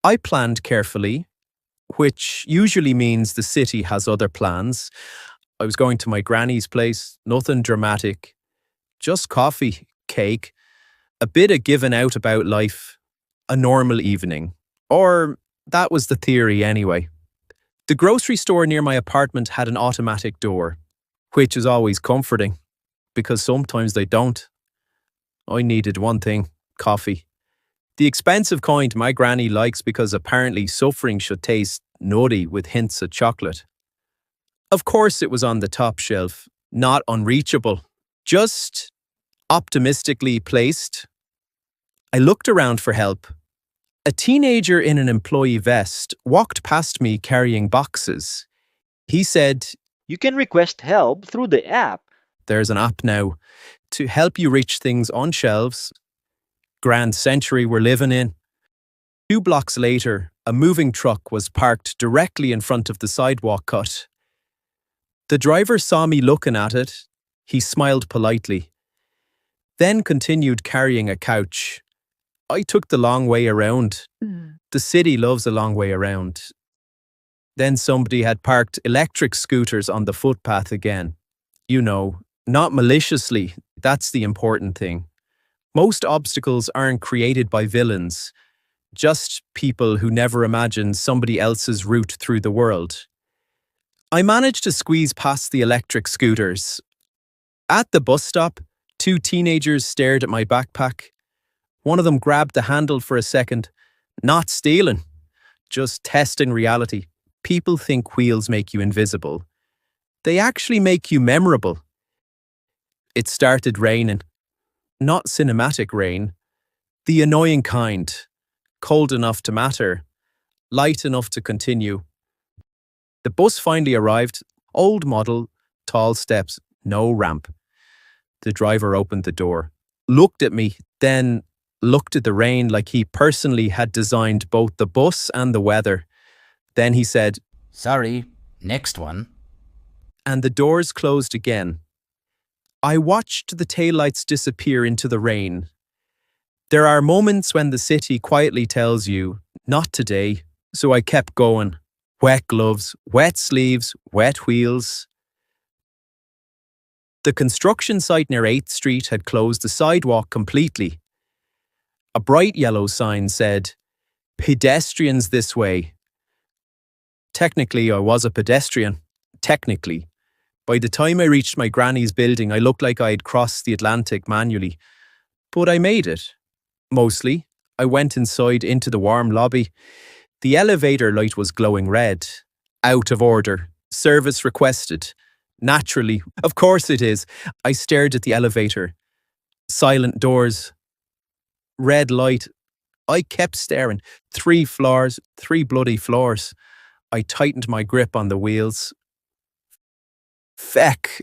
I planned carefully, which usually means the city has other plans. I was going to my granny's place, nothing dramatic, just coffee, cake, a bit of giving out about life, a normal evening. Or that was the theory anyway. The grocery store near my apartment had an automatic door, which is always comforting, because sometimes they don't. I needed one thing: coffee. The expensive kind my granny likes because apparently suffering should taste nutty with hints of chocolate. Of course, it was on the top shelf, not unreachable, just optimistically placed. I looked around for help. A teenager in an employee vest walked past me carrying boxes. He said, You can request help through the app. "There's an app now to help you reach things on shelves." Grand century we're living in. 2 blocks later, a moving truck was parked directly in front of the sidewalk cut. The driver saw me looking at it. He smiled politely, then continued carrying a couch. I took the long way around. The city loves a long way around. Then somebody had parked electric scooters on the footpath again. You know, not maliciously, that's the important thing. Most obstacles aren't created by villains, just people who never imagined somebody else's route through the world. I managed to squeeze past the electric scooters. At the bus stop, 2 teenagers stared at my backpack. One of them grabbed the handle for a second. Not stealing, just testing reality. People think wheels make you invisible. They actually make you memorable. It started raining. Not cinematic rain. The annoying kind. Cold enough to matter. Light enough to continue. The bus finally arrived. Old model, tall steps, no ramp. The driver opened the door, looked at me, then looked at the rain like he personally had designed both the bus and the weather. Then he said, Sorry, next one. and the doors closed again. I watched the taillights disappear into the rain. There are moments when the city quietly tells you, not today, so I kept going. Wet gloves, wet sleeves, wet wheels. The construction site near 8th Street had closed the sidewalk completely. A bright yellow sign said, "Pedestrians this way." Technically, I was a pedestrian. Technically. By the time I reached my granny's building, I looked like I had crossed the Atlantic manually. But I made it. Mostly. I went inside into the warm lobby. The elevator light was glowing red. Out of order. Service requested. Naturally. Of course it is. I stared at the elevator. Silent doors. Red light. I kept staring. 3 floors, 3 bloody floors. I tightened my grip on the wheels. Feck,